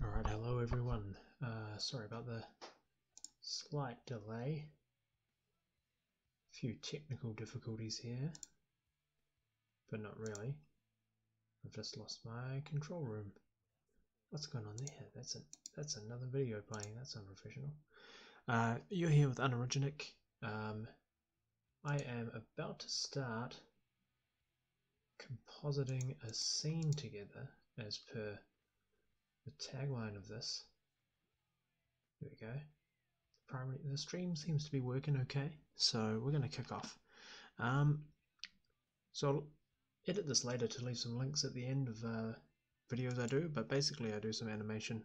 Alright, hello everyone. Sorry about the slight delay. A few technical difficulties here, but not really. I've just lost my control room. What's going on there? That's another video playing. That's unprofessional. You're here with Unoriginic. I am about to start compositing a scene together as per the tagline of this. There we go. The stream seems to be working okay, so we're going to kick off. So I'll edit this later to leave some links at the end of videos I do, but basically I do some animation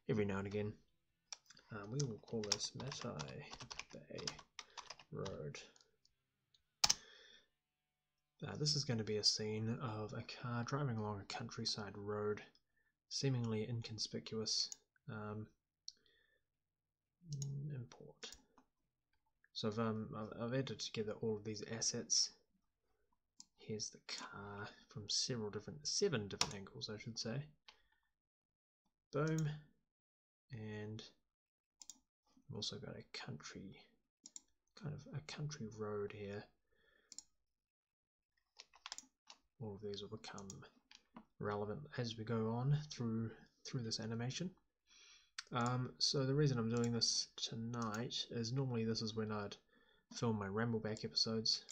every now and again. We will call this Matai Bay Road. This is going to be a scene of a car driving along a countryside road, seemingly inconspicuous. Import. So I've edited together all of these assets. Here's the car from seven different angles, I should say. Boom. And I've also got a country road here. All of these will become relevant as we go on through this animation. So the reason I'm doing this tonight is normally this is when I'd film my Rambleback episodes,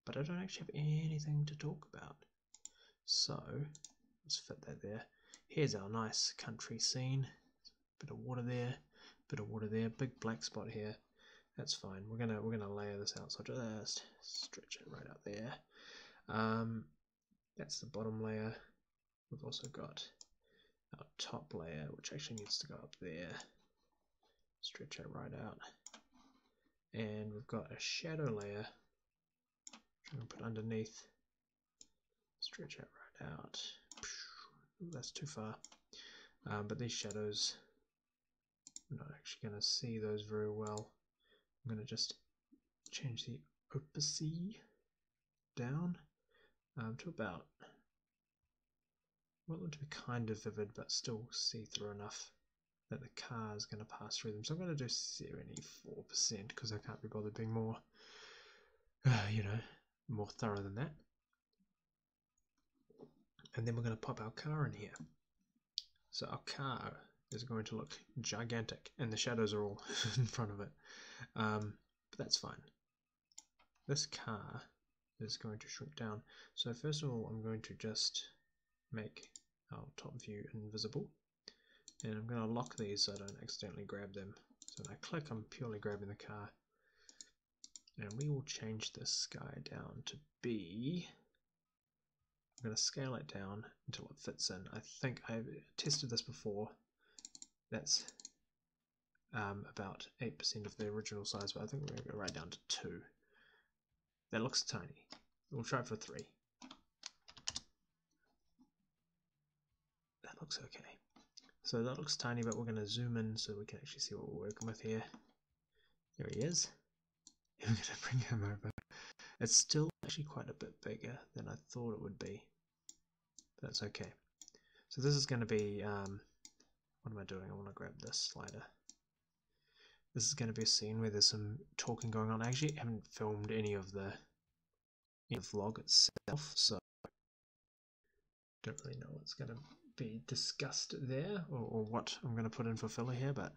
but I don't actually have anything to talk about. So let's fit that there. Here's our nice country scene. Bit of water there, bit of water there, big black spot here. That's fine. We're gonna layer this out. So just stretch it right out there. That's the bottom layer. We've also got our top layer, which actually needs to go up there. Stretch it right out. And we've got a shadow layer, which I'm going to put underneath. Stretch it right out. Ooh, that's too far. But these shadows, I'm not actually going to see those very well. I'm going to just change the opacity down to about, I want them to be kind of vivid but still see-through enough that the car is going to pass through them. So I'm going to do 74% because I can't be bothered being more, more thorough than that. And then we're going to pop our car in here. So our car is going to look gigantic and the shadows are all in front of it. But that's fine. This car is going to shrink down. So first of all, I'm going to just make our top view invisible, and I'm going to lock these so I don't accidentally grab them. So when I click, I'm purely grabbing the car, and we will change this sky down to be, I'm going to scale it down until it fits in. I think I've tested this before. That's about 8% of the original size, but I think we're going to go right down to 2. That looks tiny. We'll try for 3. That looks okay. So that looks tiny, but we're going to zoom in so we can actually see what we're working with here. There he is. We're going to bring him over. It's still actually quite a bit bigger than I thought it would be. That's okay. So this is going to be, what am I doing? I want to grab this slider. This is going to be a scene where there's some talking going on. I actually haven't filmed any of the vlog itself, so don't really know what's going to be discussed there or what I'm going to put in for filler here, but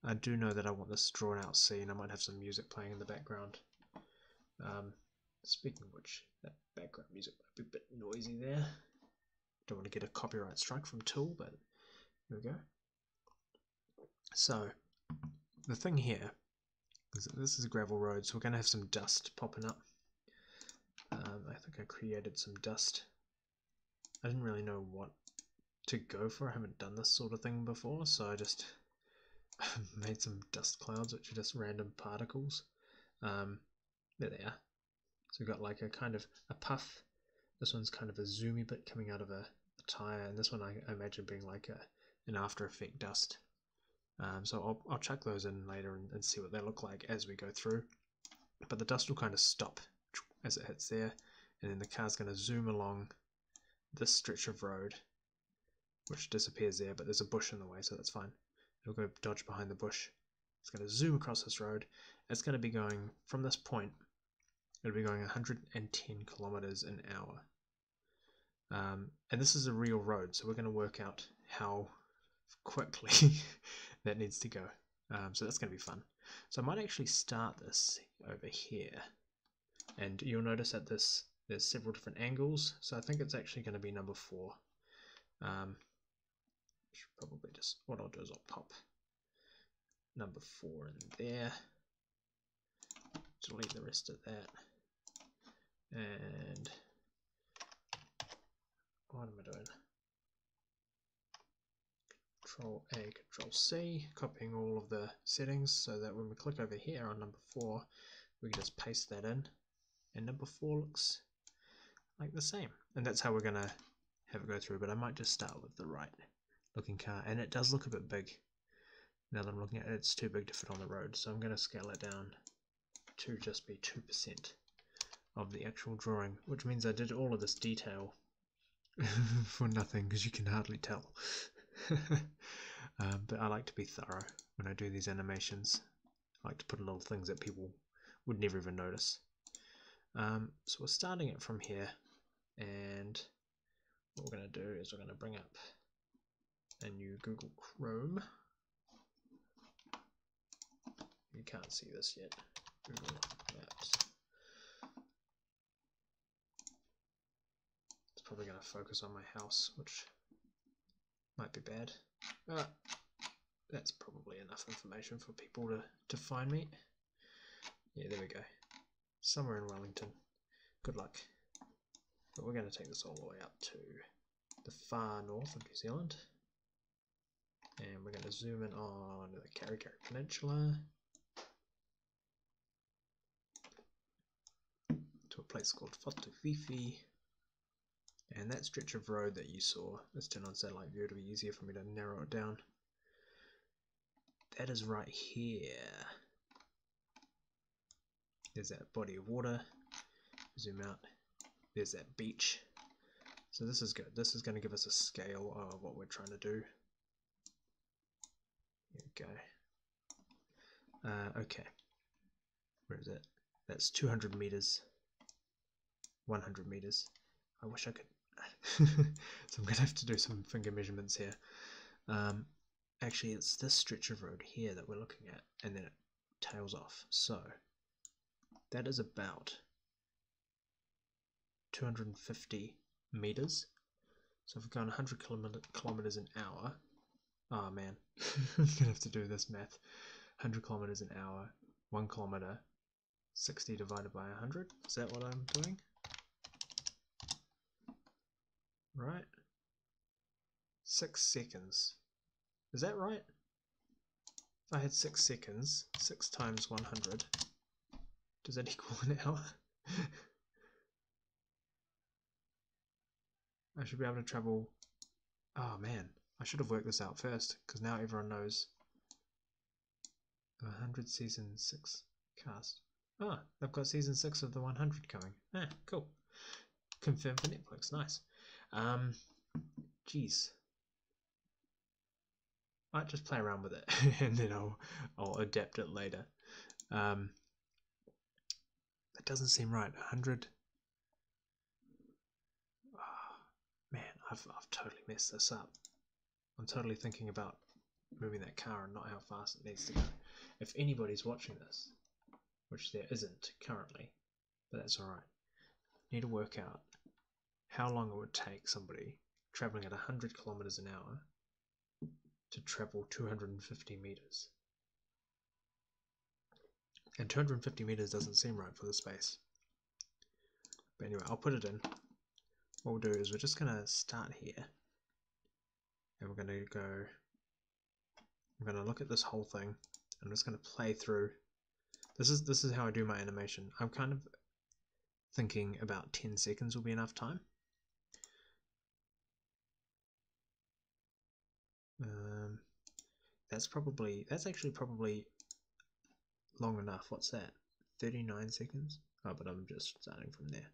I do know that I want this drawn out scene. I might have some music playing in the background. Speaking of which, that background music might be a bit noisy there. Don't want to get a copyright strike from Tool, but here we go. So the thing here is that this is a gravel road, so we're going to have some dust popping up. I think I created some dust. I didn't really know what to go for. I haven't done this sort of thing before, so I just made some dust clouds, which are just random particles. There they are. So we've got like a kind of a puff. This one's kind of a zoomy bit coming out of a tire, and this one I imagine being like an After Effect dust. So I'll chuck those in later and see what they look like as we go through. But the dust will kind of stop as it hits there, and then the car's going to zoom along this stretch of road which disappears there, but there's a bush in the way, so that's fine. It'll go dodge behind the bush. It's going to zoom across this road. It's going to be going from this point. It'll be going 110 kilometers an hour. And this is a real road, so we're going to work out how quickly that needs to go. So that's going to be fun. So I might actually start this over here, and you'll notice that there's several different angles, so I think it's actually going to be number 4. Should probably just, what I'll do is I'll pop number 4 in there, delete the rest of that, and what am I doing? Control A, Control C, copying all of the settings so that when we click over here on number 4, we can just paste that in, and number 4 looks like the same. And that's how we're going to have it go through, but I might just start with the right looking car, and it does look a bit big. Now that I'm looking at it, it's too big to fit on the road, so I'm going to scale it down to just be 2% of the actual drawing, which means I did all of this detail for nothing, because you can hardly tell. But I like to be thorough when I do these animations. I like to put in little things that people would never even notice. So we're starting it from here, and what we're going to do is we're going to bring up a new Google Chrome. You can't see this yet. Google Maps. It's probably going to focus on my house, which might be bad. That's probably enough information for people to find me. Yeah, there we go. Somewhere in Wellington. Good luck. But we're going to take this all the way up to the far north of New Zealand. And we're going to zoom in on the Karikari Peninsula to a place called Whatuwhiwhi. And that stretch of road that you saw, let's turn on satellite view, it'll be easier for me to narrow it down. That is right here. There's that body of water. Zoom out. There's that beach. So this is good. This is going to give us a scale of what we're trying to do. Here we go. Okay. Where is it? That's 200 meters. 100 meters. I wish I could. So I'm going to have to do some finger measurements here. Actually, it's this stretch of road here that we're looking at, and then it tails off. So that is about 250 meters. So if we're going 100 kilometers an hour, oh man, I'm going to have to do this math. 100 kilometers an hour, 1 kilometer, 60 divided by 100. Is that what I'm doing? Right? 6 seconds. Is that right? If I had 6 seconds, 6 times 100, does that equal an hour? I should be able to travel. Oh man, I should have worked this out first, because now everyone knows. 100 season 6 cast. Ah, they've got season 6 of the 100 coming. Ah, cool. Confirmed for Netflix. Nice. Geez. Might just play around with it and then I'll adapt it later. That doesn't seem right. 100. Oh, man, I've totally messed this up. I'm totally thinking about moving that car and not how fast it needs to go. If anybody's watching this, which there isn't currently, but that's alright. Need to work out how long it would take somebody traveling at 100 kilometers an hour to travel 250 meters. And 250 meters doesn't seem right for the space. But anyway, I'll put it in. What we'll do is we're just going to start here. And we're going to go, I'm going to look at this whole thing. I'm just going to play through. This is how I do my animation. I'm kind of thinking about 10 seconds will be enough time. That's actually probably long enough. What's that? 39 seconds? Oh, but I'm just starting from there.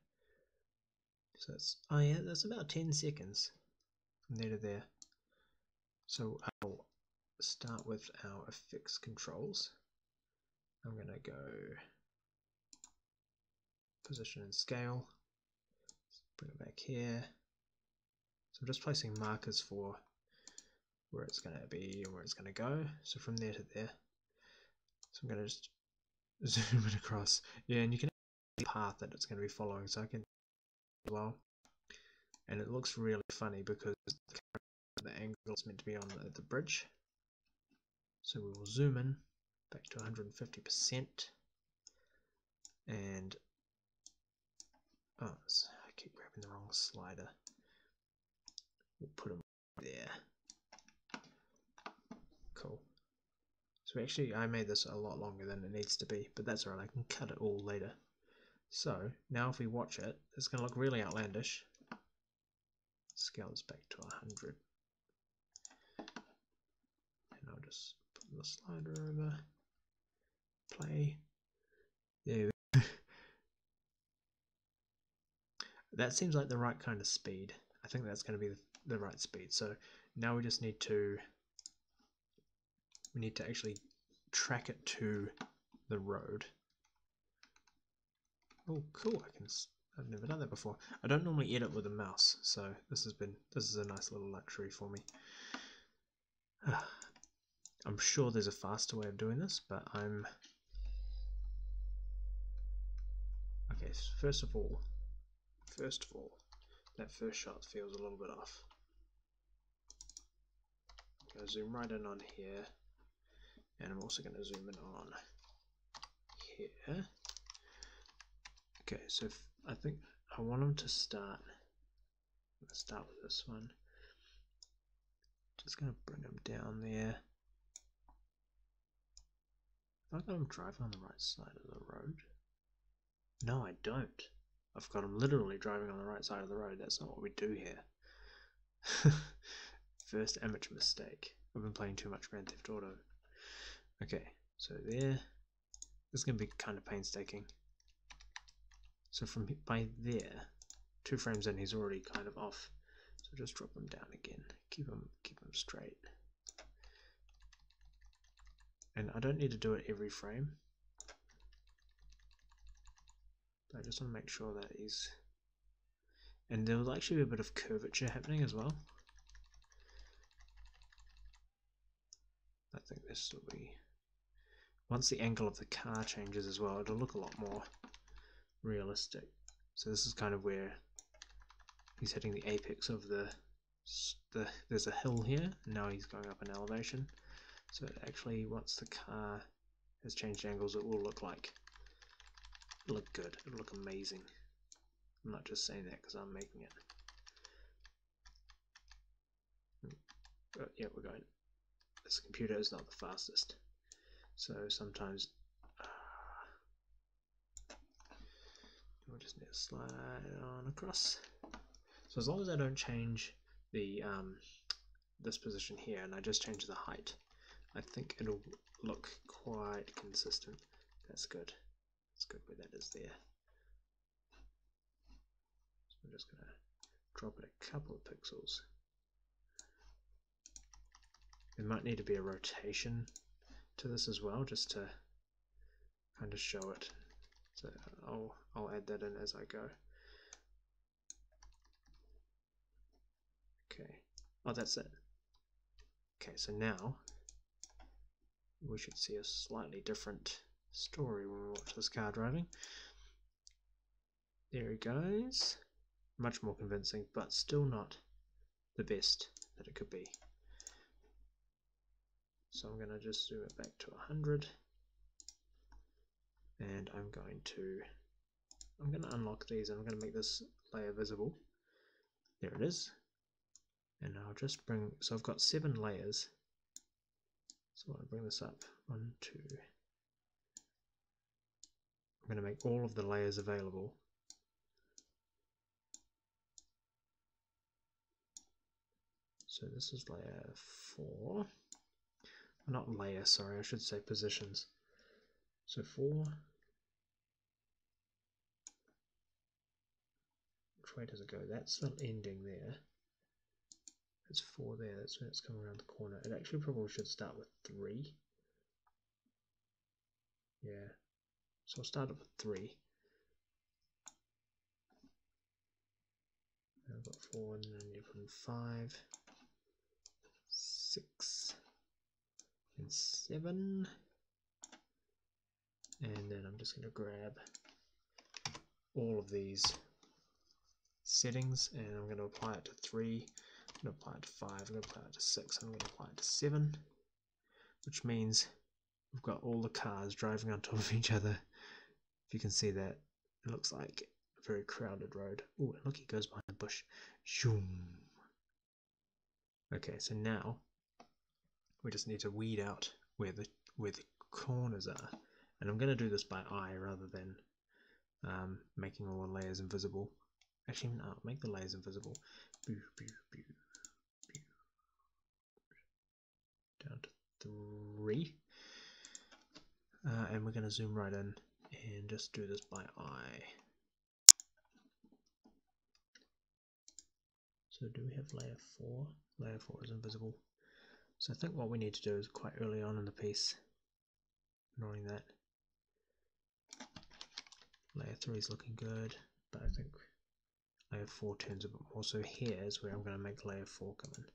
So it's, oh yeah, that's about 10 seconds from there to there. So I'll start with our effects controls. I'm going to go position and scale, bring it back here. So I'm just placing markers for where it's going to be and where it's going to go. So from there to there. So I'm going to just zoom it across. Yeah, and you can see the path that it's going to be following, so I can as well. And it looks really funny because the angle is meant to be on the bridge. So we will zoom in back to 150%. And I keep grabbing the wrong slider. We'll put them there. Cool. So actually I made this a lot longer than it needs to be, but that's alright, I can cut it all later. So now if we watch it, it's going to look really outlandish. Scale this back to 100. And I'll just put the slider over. Play. There we go. That seems like the right kind of speed. I think that's going to be the right speed. So now we just need to actually track it to the road. Oh, cool! I've never done that before. I don't normally edit with a mouse, so this is a nice little luxury for me. I'm sure there's a faster way of doing this, but okay. First of all, that first shot feels a little bit off. I'm going to zoom right in on here, and I'm also going to zoom in on here. Okay, so I think I want them to start. Let's start with this one. Just going to bring them down there. Have I got them driving on the right side of the road? No, I don't. I've got them literally driving on the right side of the road. That's not what we do here. First amateur mistake. I've been playing too much Grand Theft Auto. Okay, so there. This is going to be kind of painstaking. So from by there, 2 frames in, he's already kind of off. So just drop them down again. Keep them straight. And I don't need to do it every frame. But I just want to make sure that he's... And there will actually be a bit of curvature happening as well. I think this will be... Once the angle of the car changes as well, it'll look a lot more realistic. So this is kind of where he's hitting the apex of there's a hill here, and now he's going up an elevation. So actually, once the car has changed angles, it will look good. It'll look amazing. I'm not just saying that because I'm making it. But yeah, we're going. This computer is not the fastest, so sometimes we'll just need to slide on across. So as long as I don't change the this position here, and I just change the height, I think it'll look quite consistent. That's good. That's good where that is there. So I'm just going to drop it a couple of pixels. There might need to be a rotation to this as well, just to kind of show it. So I'll add that in as I go. Okay. Oh, that's it. Okay, so now we should see a slightly different story when we watch this car driving. There he goes. Much more convincing, but still not the best that it could be. So I'm going to just zoom it back to 100. And I'm going to unlock these, and I'm going to make this layer visible. There it is. And I'll just bring, so I've got 7 layers. So I want to bring this up. 1, 2. I'm going to make all of the layers available. So this is layer 4. Not layer, sorry, I should say positions. So 4. Which way does it go? That's the ending there. it's 4 there, that's when it's coming around the corner. It actually probably should start with 3. Yeah, so I'll start it with 3. I've got 4, and then I need from 5, 6, and 7. And then I'm just going to grab all of these settings and I'm going to apply it to 3, I'm going to apply it to 5, I'm going to apply it to 6, I'm going to apply it to 7, which means we've got all the cars driving on top of each other. If you can see that, it looks like a very crowded road. Oh, look, he goes behind the bush. Shoom. Okay, so now we just need to weed out where the corners are, and I'm going to do this by eye rather than making all the layers invisible. Actually, no, make the layers invisible. Boo, boo, boo, boo. Down to 3. And we're going to zoom right in and just do this by eye. So do we have layer 4? Layer 4 is invisible. So I think what we need to do is quite early on in the piece, ignoring that. Layer 3 is looking good, but I think layer 4 turns a bit more. So here is where I'm going to make layer 4 come in.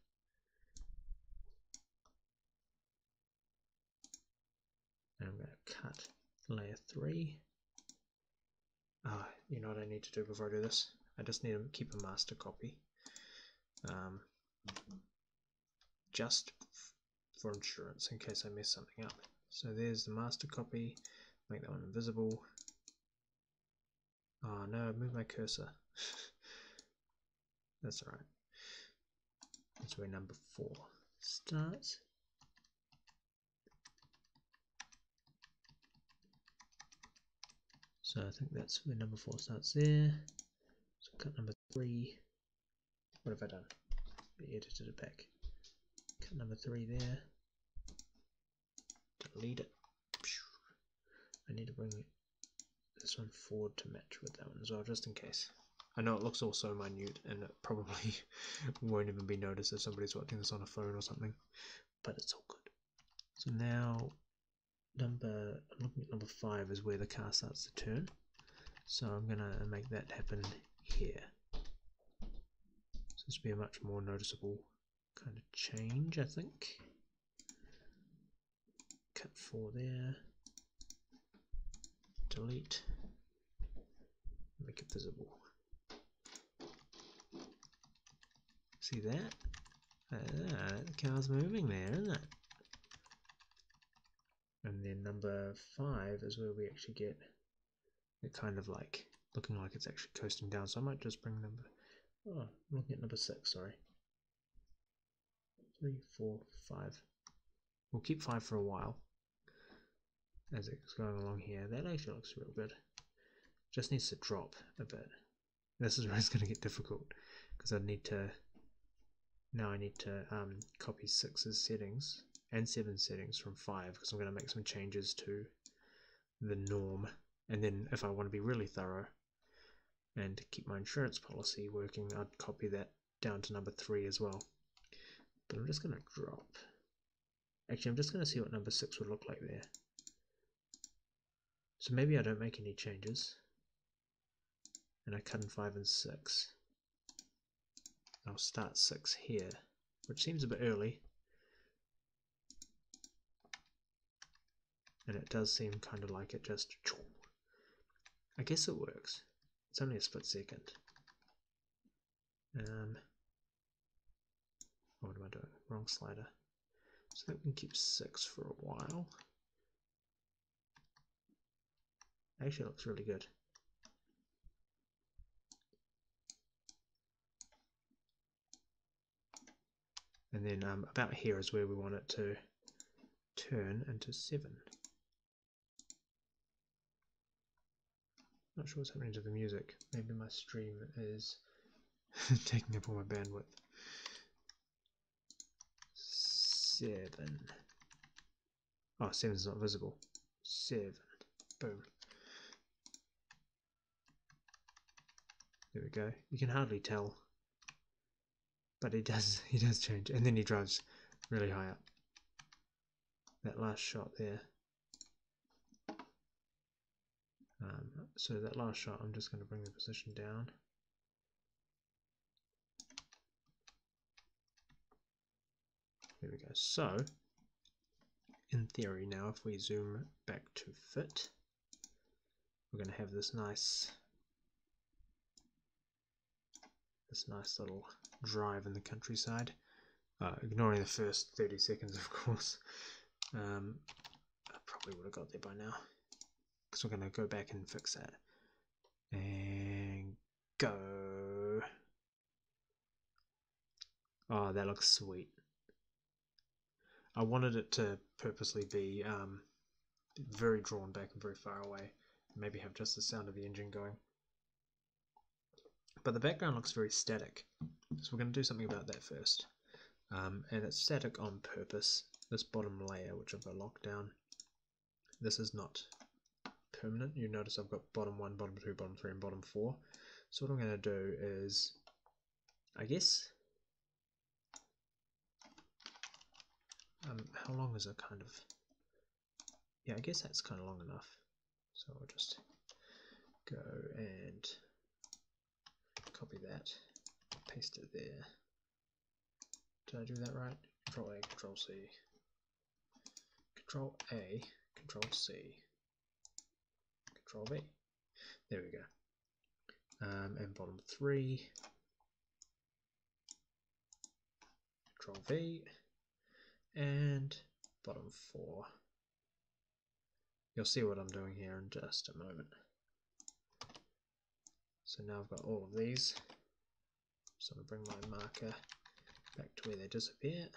And I'm going to cut layer 3. You know what I need to do before I do this? I just need to keep a master copy. Just for insurance in case I mess something up. So there's the master copy. Make that one invisible. Oh no, move my cursor. That's alright. That's where number 4 starts. So I think that's where number 4 starts there. So cut number 3. What have I done? I edited it back. Cut number 3 there. Delete it. I need to bring this one forward to match with that one as well, just in case. I know it looks all so minute and it probably won't even be noticed if somebody's watching this on a phone or something, but it's all good. So now I'm looking at number 5 is where the car starts to turn. So I'm going to make that happen here. So this will be a much more noticeable kind of change, I think. Cut 4 there. Delete. Make it visible. See that? The car's moving there, isn't it? And then number 5 is where we actually get it kind of like looking like it's actually coasting down. So I might just bring I'm looking at number 6, sorry. 3, 4, 5. We'll keep 5 for a while as it's going along here. That actually looks real good. Just needs to drop a bit. This is where it's going to get difficult because I need to copy 6's settings and 7's settings from 5 because I'm going to make some changes to the norm, and then if I want to be really thorough and keep my insurance policy working, I'd copy that down to number 3 as well. But I'm just going to drop. Actually, I'm just going to see what number 6 would look like there. So maybe I don't make any changes and I cut in 5 and 6. I'll start 6 here, which seems a bit early, and it does seem kind of like it just, I guess it works. It's only a split second. What am I doing? Wrong slider. So that we can keep 6 for a while. Actually, it looks really good. And then about here is where we want it to turn into 7. Not sure what's happening to the music. Maybe my stream is taking up all my bandwidth. 7. Oh, 7's not visible. 7. Boom. There we go. You can hardly tell But he does change, and then he drives really high up. That last shot there. So that last shot, I'm just going to bring the position down. There we go. So, in theory now, if we zoom back to fit, we're going to have this nice little drive in the countryside. Ignoring the first 30 seconds, of course. I probably would have got there by now, because we're going to go back and fix that. And go. Oh, that looks sweet. I wanted it to purposely be very drawn back and very far away. Maybe have just the sound of the engine going. But the background looks very static. So we're going to do something about that first. And it's static on purpose. This bottom layer, which I've got locked down, this is not permanent. You notice I've got bottom 1, bottom 2, bottom 3, and bottom 4. So what I'm going to do is, I guess, how long is it kind of? Yeah, I guess that's kind of long enough. So I'll just go and copy that, paste it there. Did I do that right? Control A, Control C, Control A, Control C, Control V. There we go. And bottom 3, Control V, and bottom 4. You'll see what I'm doing here in just a moment. So now I've got all of these. So I'm going to bring my marker back to where they disappear.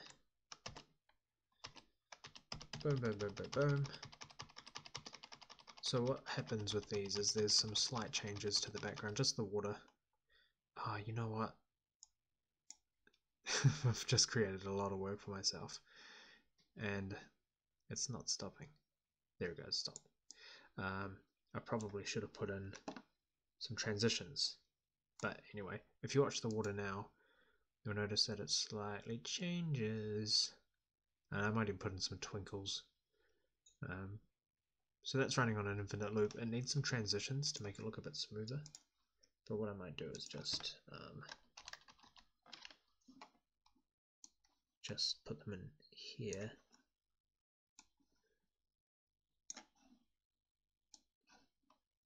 Boom, boom, boom, boom, boom. So what happens with these is there's some slight changes to the background, just the water. Ah, you know what? I've just created a lot of work for myself. And it's not stopping. There we go, stop. I probably should have put in some transitions. But anyway, if you watch the water now, you'll notice that it slightly changes. And I might even put in some twinkles. So that's running on an infinite loop. It needs some transitions to make it look a bit smoother. But what I might do is just put them in here.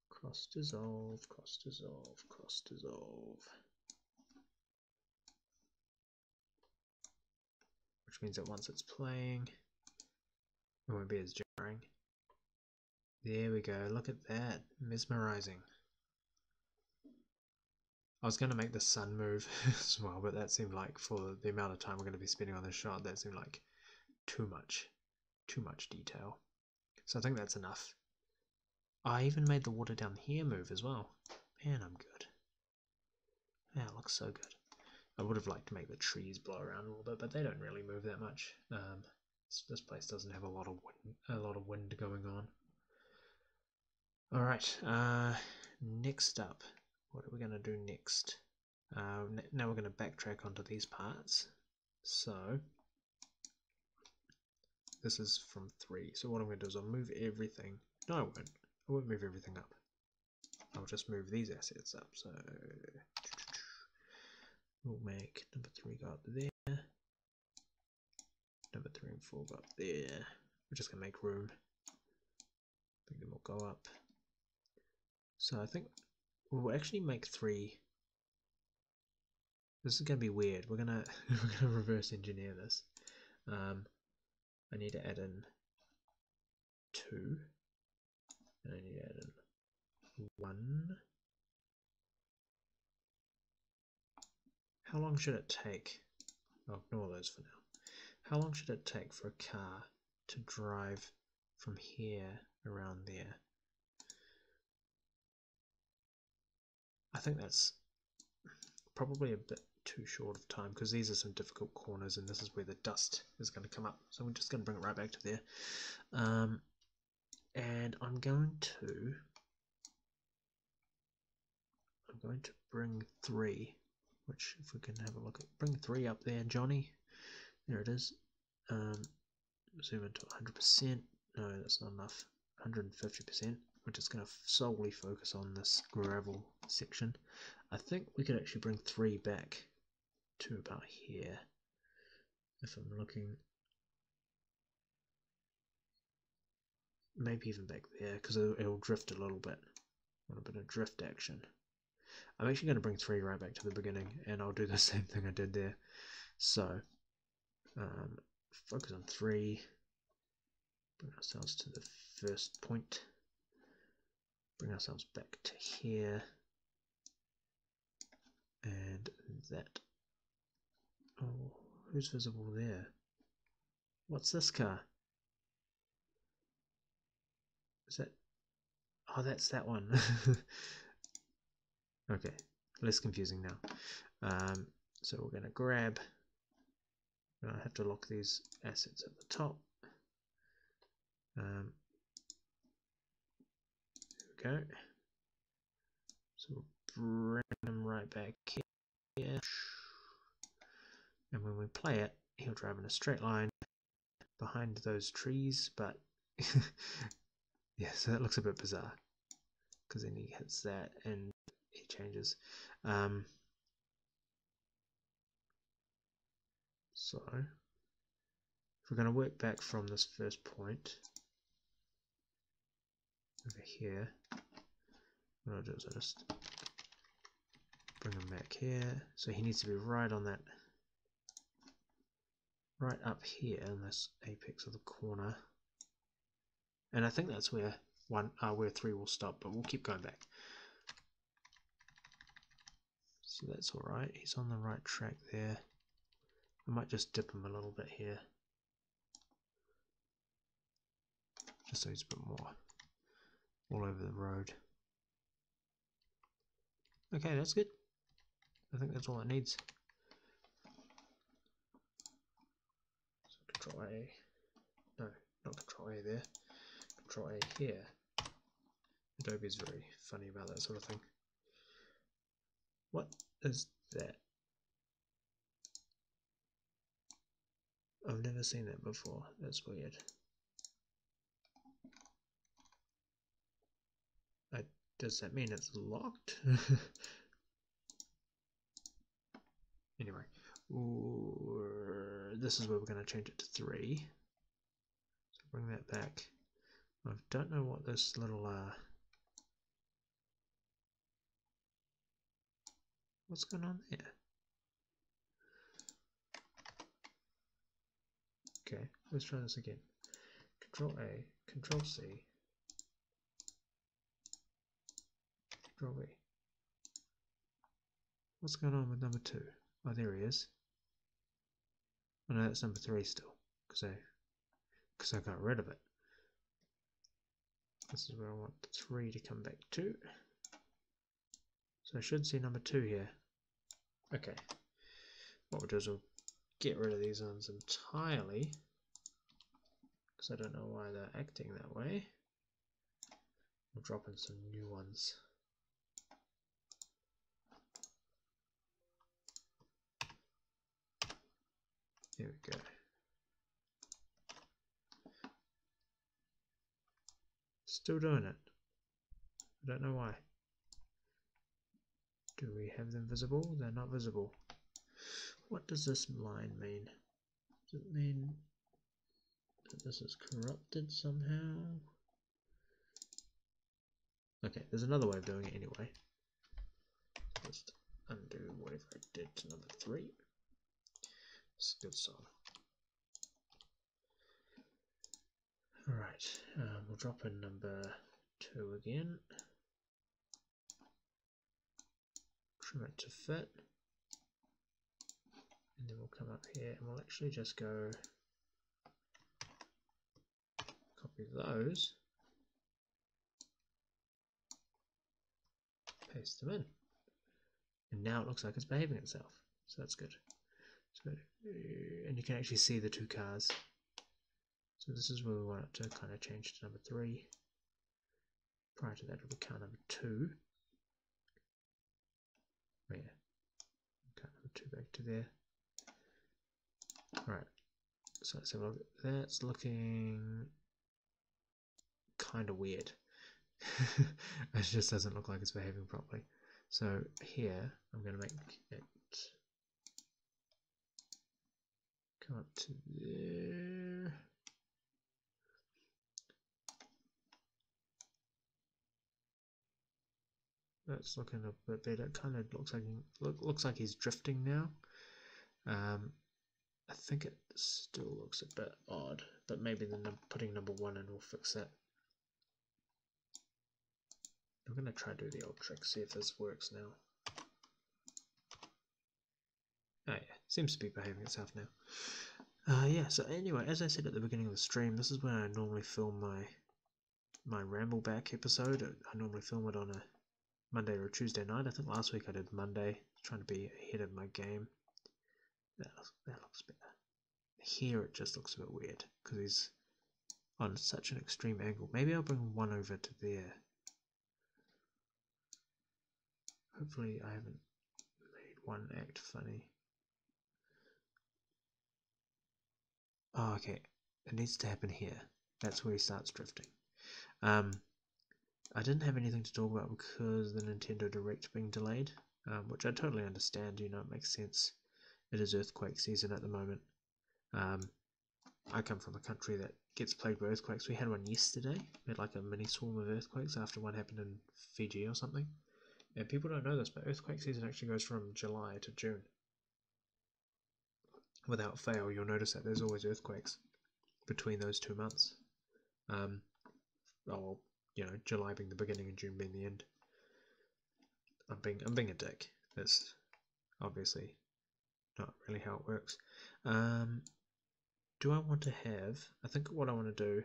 Cross dissolve, cross dissolve, cross dissolve. Which means that once it's playing, it won't be as jarring. There we go, look at that, mesmerizing. I was going to make the sun move as well, but that seemed like, for the amount of time we're going to be spending on this shot, that seemed like too much detail. So I think that's enough. I even made the water down here move as well. Man, I'm good. Yeah, it looks so good. I would have liked to make the trees blow around a little bit, but they don't really move that much. This place doesn't have a lot of wind going on. All right. Next up, what are we going to do next? Now we're going to backtrack onto these parts. So this is from 3. So what I'm going to do is I'll move everything. No, I won't. I won't move everything up. I'll just move these assets up. So we'll make number 3 go up there. Number 3 and 4 go up there. We're just going to make room. I think them will go up. So I think we'll actually make 3. This is going to be weird. We're going to reverse engineer this. I need to add in 2. And I need to add in 1. How long should it take? I'll ignore those for now. How long should it take for a car to drive from here around there? I think that's probably a bit too short of time, because these are some difficult corners and this is where the dust is going to come up. So we're just going to bring it right back to there. And I'm going to bring 3 which if we can have a look at, bring 3 up there, Johnny. There it is. Zoom into 100%. No, that's not enough. 150%. We're just going to solely focus on this gravel section. I think we could actually bring 3 back to about here. If I'm looking, maybe even back there, because it'll drift a little bit. Want a bit of drift action. I'm actually going to bring 3 right back to the beginning, and I'll do the same thing I did there. So, focus on 3. Bring ourselves to the first point. Bring ourselves back to here. And that. Oh, who's visible there? What's this car? Is that? Oh, that's that one. Okay, less confusing now. So we're going to grab. I have to lock these assets at the top. There we go. So we'll bring them right back here. And when we play it, he'll drive in a straight line behind those trees, but yeah, so that looks a bit bizarre because then he hits that and he changes. So if we're going to work back from this first point over here, what I'll do is I'll just bring him back here. So he needs to be right on that, right up here in this apex of the corner. And I think that's where where 3 will stop, but we'll keep going back. So that's alright, he's on the right track there. I might just dip him a little bit here, just so he's a bit more all over the road. Okay, that's good. I think that's all it needs. So Control A. No, not Control A there. Control A here. Adobe's very funny about that sort of thing. What is that? I've never seen that before. That's weird. Does that mean it's locked? Anyway, this is where we're going to change it to 3. So bring that back. I don't know what this little what's going on there? Okay, let's try this again. Control A, Control C, Control V. What's going on with number 2? Oh, there he is. Oh no, that's number 3 still, because I got rid of it. This is where I want 3 to come back to. So I should see number 2 here. Okay. What we'll do is we'll get rid of these ones entirely, because I don't know why they're acting that way. We'll drop in some new ones. There we go. Still doing it. I don't know why. Do we have them visible? They're not visible. What does this line mean? Does it mean that this is corrupted somehow? Okay, there's another way of doing it anyway. Just undo whatever I did to number 3. It's a good song. Alright, we'll drop in number 2 again. Trim it to fit. And then we'll come up here and we'll actually just go copy those, paste them in, and now it looks like it's behaving itself, so that's good. So, and you can actually see the 2 cars. So this is where we want it to kind of change to number 3. Prior to that, it'll be car number 2. Oh yeah. 2 back to there. Alright, so let's have a look. That's looking kind of weird. It just doesn't look like it's behaving properly. So here, I'm going to make it come up to there. That's looking a bit better. It kind of looks like he's drifting now. I think it still looks a bit odd, but maybe putting number 1 in will fix that. I'm going to try to do the old trick, see if this works now. Oh yeah, seems to be behaving itself now. Yeah, so anyway, as I said at the beginning of the stream, this is when I normally film my Rambleback episode. I normally film it on a Monday or a Tuesday night. I think last week I did Monday, trying to be ahead of my game. That looks better. Here it just looks a bit weird, because he's on such an extreme angle. Maybe I'll bring 1 over to there. Hopefully I haven't made 1 act funny. Oh, okay. It needs to happen here. That's where he starts drifting. I didn't have anything to talk about because the Nintendo Direct being delayed, which I totally understand. You know, it makes sense. It is earthquake season at the moment. I come from a country that gets plagued by earthquakes. We had one yesterday. We had like a mini swarm of earthquakes after one happened in Fiji or something. And people don't know this, but earthquake season actually goes from July to June. Without fail, you'll notice that there's always earthquakes between those 2 months. Well, you know, July being the beginning and June being the end. I'm being a dick. That's obviously not really how it works. Do I want to have... I think what I want to do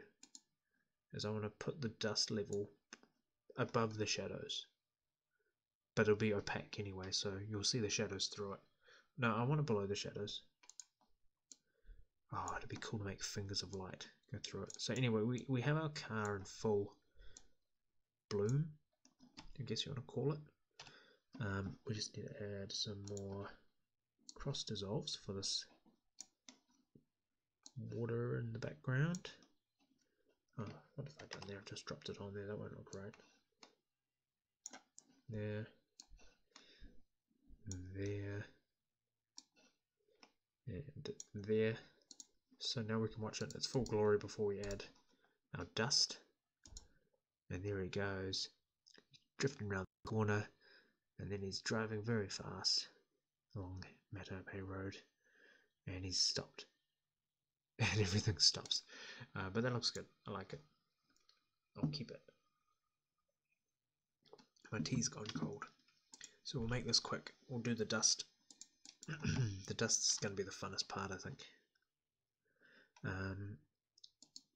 is I want to put the dust level above the shadows. But it'll be opaque anyway, so you'll see the shadows through it. No, I want it below the shadows. Oh, it'd be cool to make fingers of light go through it. So anyway, we have our car in full bloom, I guess you want to call it. We just need to add some more cross dissolves for this water in the background. Oh, what have I done there? I've just dropped it on there. That won't look right. There. There. And there. So now we can watch it in its full glory before we add our dust. And there he goes, drifting around the corner, and then he's driving very fast along Matto Bay Road, and he's stopped. And everything stops. But that looks good. I like it. I'll keep it. My tea's gone cold. So we'll make this quick. We'll do the dust. The dust's going to be the funnest part, I think.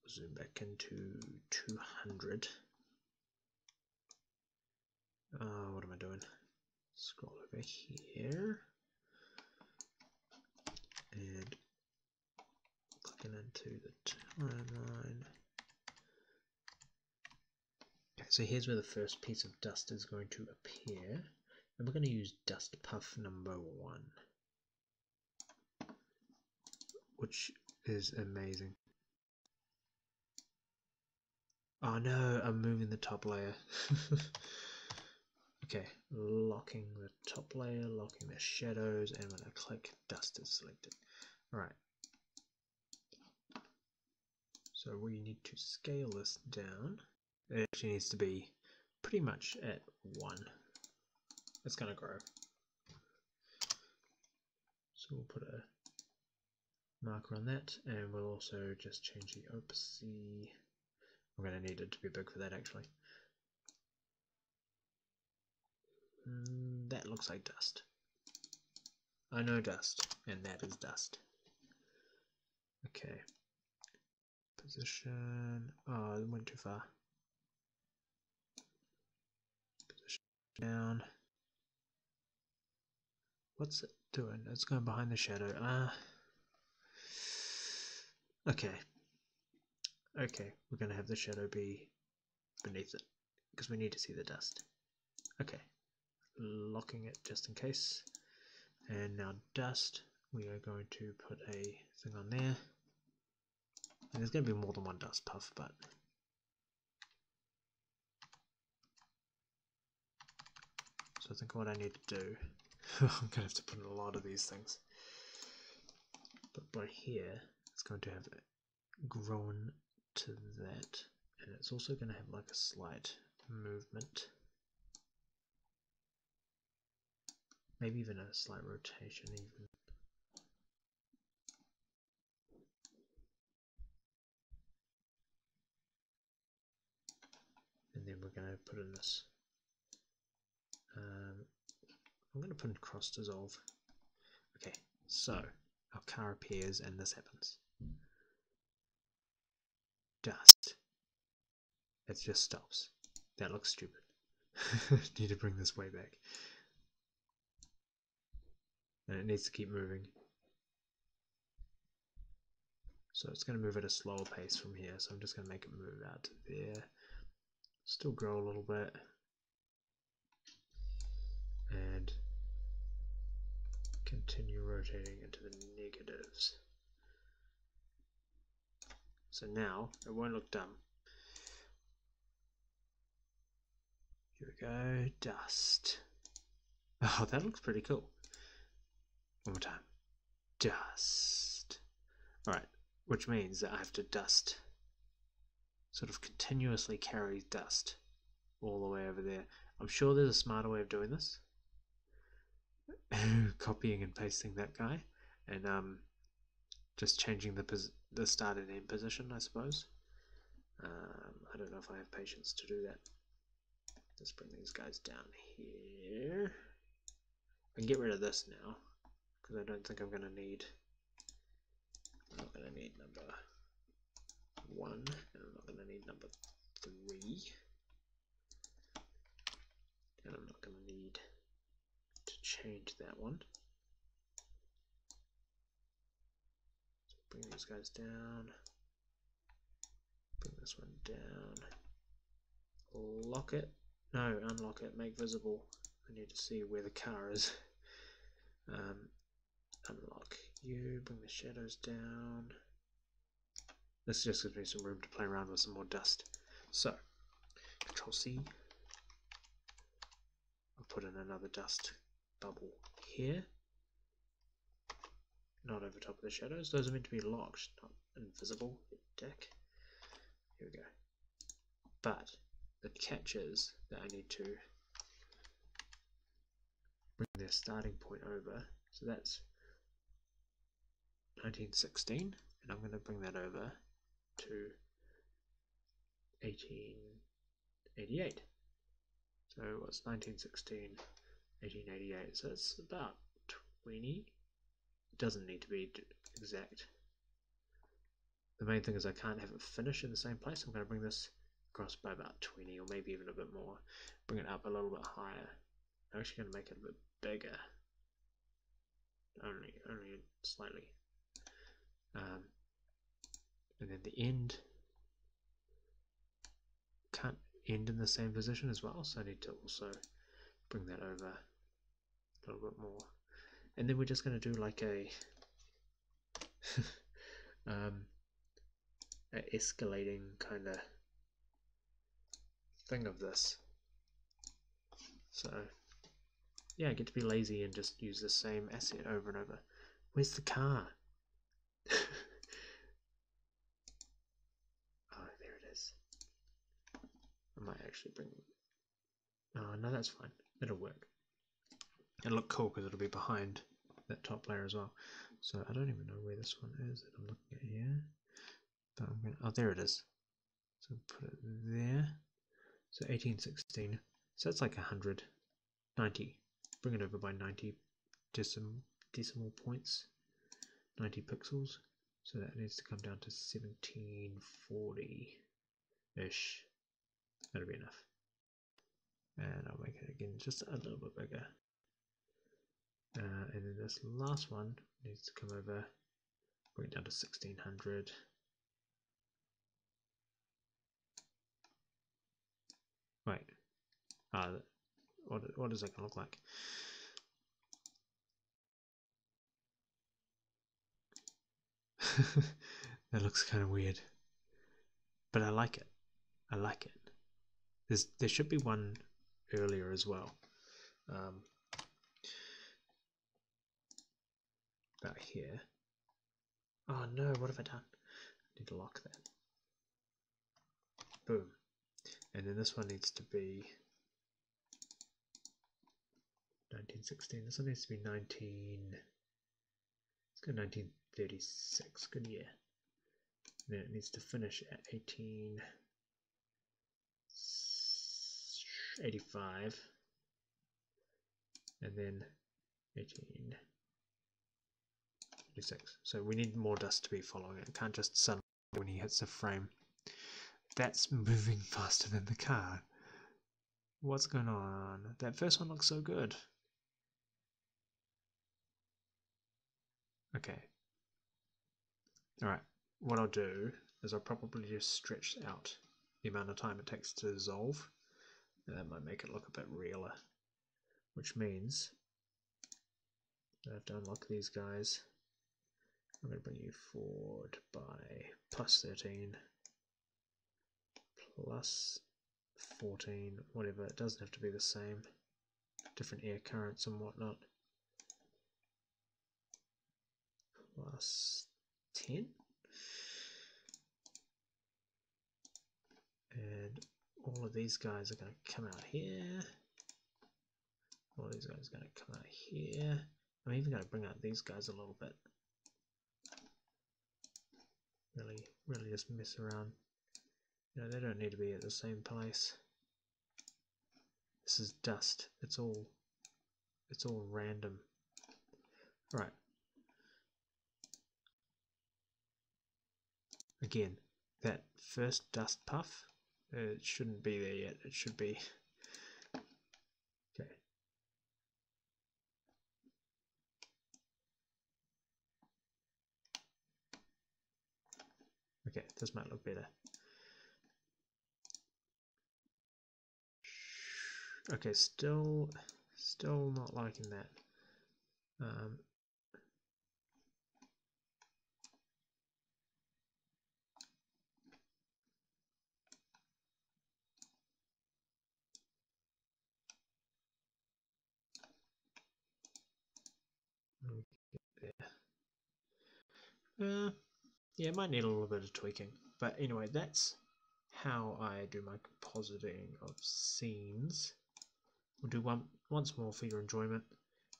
Zoom back into 200. What am I doing? Scroll over here. And clicking into the timeline. Okay, so here's where the first piece of dust is going to appear. And we're going to use dust puff number 1. Which is amazing. Oh no, I'm moving the top layer. Okay, locking the top layer, locking the shadows, and when I click, dust is selected. Alright. So we need to scale this down. It actually needs to be pretty much at 1. It's going to grow. So we'll put a marker on that, and we'll also just change the opacity. I'm going to need it to be big for that actually. That looks like dust. I know dust, and that is dust. Okay. Position. Oh, it went too far. Position down. What's it doing? It's going behind the shadow. Okay. Okay, we're going to have the shadow be beneath it, because we need to see the dust. Okay. Locking it just in case. And now dust, we are going to put a thing on there. And there's going to be more than one dust puff, but so I think what I need to do, I'm going to have to put in a lot of these things. But by here, it's going to have grown to that, and it's also going to have like a slight movement, maybe even a slight rotation even. And then we're going to put in this. I'm going to put in cross dissolve. Okay, so our car appears and this happens. Dust. It just stops. That looks stupid. Need to bring this way back. And it needs to keep moving. So it's going to move at a slower pace from here. So I'm just going to make it move out to there. Still grow a little bit. And continue rotating into the negatives. So now it won't look dumb. Here we go, dust. Oh, that looks pretty cool. One more time. Dust. Alright, which means that I have to dust. Sort of continuously carry dust all the way over there. I'm sure there's a smarter way of doing this. Copying and pasting that guy. And just changing the start and end position, I suppose. I don't know if I have patience to do that. Let's bring these guys down here. I can get rid of this now, because I don't think I'm not going to need number 1, and I'm not going to need number 3, and I'm not going to need to change that one. So bring these guys down, bring this one down, lock it, no, unlock it, make visible. I need to see where the car is. Unlock you, bring the shadows down. This just gives me some room to play around with some more dust. So, Control C. I'll put in another dust bubble here. Not over top of the shadows. Those are meant to be locked, not invisible. Deck. Here we go. But the catch is that I need to bring their starting point over. So that's 1916, and I'm going to bring that over to 1888. So what's 1916, 1888? So it's about 20. It doesn't need to be exact. The main thing is I can't have it finish in the same place. I'm going to bring this across by about 20, or maybe even a bit more. Bring it up a little bit higher. I'm actually going to make it a bit bigger. Only slightly. And then the end can't end in the same position as well, so I need to also bring that over a little bit more. And then we're just going to do like a escalating kind of thing of this. So yeah, I get to be lazy and just use the same asset over and over. Where's the car? Oh, there it is. I might actually bring... Oh, no, that's fine. It'll work. It'll look cool because it'll be behind that top layer as well. So I don't even know where this one is that I'm looking at here. But I'm gonna... Oh, there it is. So put it there. So 1816. So that's like 100. 90. Bring it over by 90 decimal points. 90 pixels. So that needs to come down to 1740-ish. That'll be enough. And I'll make it again just a little bit bigger. And then this last one needs to come over, bring it down to 1600. Wait, what is that going to look like? That looks kind of weird, but I like it. I like it. There should be one earlier as well. About here. Oh no, what have I done? I need to lock that. Boom. And then this one needs to be 1916. This one needs to be 19. Let's go 1936. Good year. And then it needs to finish at 1885. And then 1886. So we need more dust to be following it. It can't just suddenly when he hits the frame. That's moving faster than the car. What's going on? That first one looks so good. Okay. Alright. What I'll do is I'll probably just stretch out the amount of time it takes to dissolve. And that might make it look a bit realer. Which means I have to unlock these guys. I'm going to bring you forward by plus 13. Plus 14, whatever, it doesn't have to be the same, different air currents and whatnot. Plus 10, and all of these guys are going to come out here, all of these guys are going to come out here. I'm even going to bring out these guys a little bit, really just mess around. You know, they don't need to be at the same place. This is dust. It's all random. Right. Again, that first dust puff, it shouldn't be there yet. It should be. Okay. Okay, this might look better. Okay, still not liking that. Yeah, it might need a little bit of tweaking, but anyway, that's how I do my compositing of scenes. We'll do once more for your enjoyment.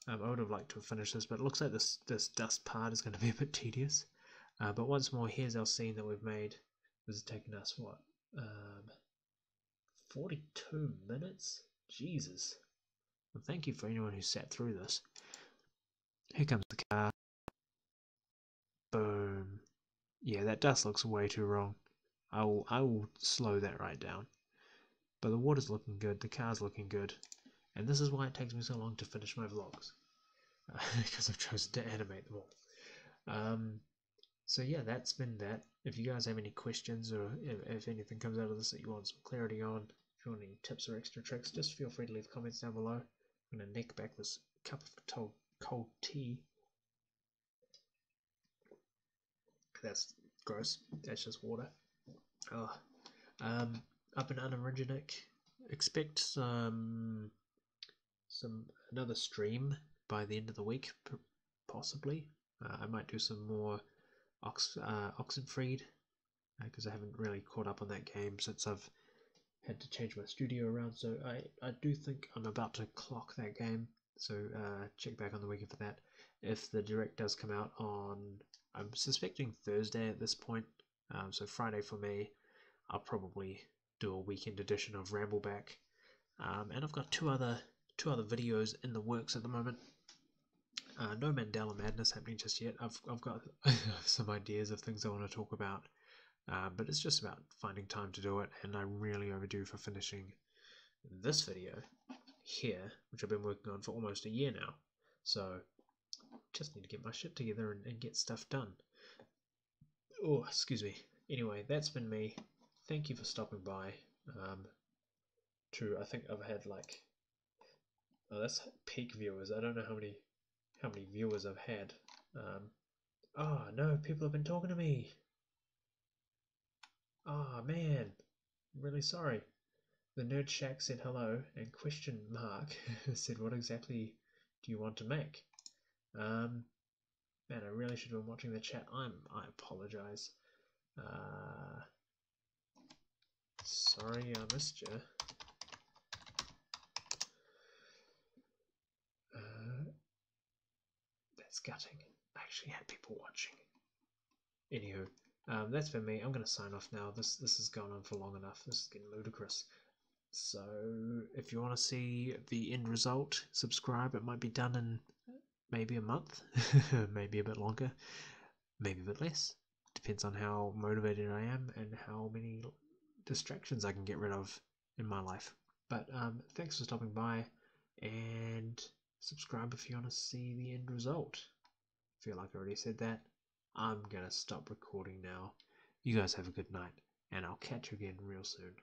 I would have liked to have finished this, but it looks like this dust part is going to be a bit tedious. But once more, here's our scene that we've made. This has taken us, what, 42 minutes? Jesus. Well, thank you for anyone who sat through this. Here comes the car. Boom. Yeah, that dust looks way too wrong. I will slow that right down. But the water's looking good, the car's looking good. And this is why it takes me so long to finish my vlogs. Because I've chosen to animate them all. So yeah, that's been that. If you guys have any questions or if anything comes out of this that you want some clarity on, if you want any tips or extra tricks, just feel free to leave comments down below. I'm going to neck back this cup of cold tea. That's gross. That's just water. Oh. Up in Unoriginal, expect another stream by the end of the week, possibly. I might do some more Oxenfree, because I haven't really caught up on that game since I've had to change my studio around, so I do think I'm about to clock that game, so check back on the weekend for that. If the direct does come out on, I'm suspecting Thursday at this point, so Friday for me, I'll probably do a weekend edition of Rambleback, and I've got two other videos in the works at the moment. No Mandela Madness happening just yet. I've got some ideas of things I want to talk about, but it's just about finding time to do it, and I'm really overdue for finishing this video here, which I've been working on for almost a year now. So just need to get my shit together and get stuff done. Oh, excuse me. Anyway, that's been me. Thank you for stopping by. I think I've had like, oh, that's peak viewers. I don't know how many viewers I've had. Oh no, people have been talking to me. Oh man, I'm really sorry. The Nerd Shack said hello and question mark said what exactly do you want to make? Man, I really should have been watching the chat. I apologize. Uh, Sorry I missed you. That's gutting. I actually had people watching. Anywho, that's been me. I'm going to sign off now. This has gone on for long enough. This is getting ludicrous. So if you want to see the end result, subscribe. It might be done in maybe a month, maybe a bit longer, maybe a bit less. Depends on how motivated I am and how many distractions I can get rid of in my life. But thanks for stopping by, and subscribe if you want to see the end result. I feel like I already said that. I'm gonna stop recording now. You guys have a good night, and I'll catch you again real soon.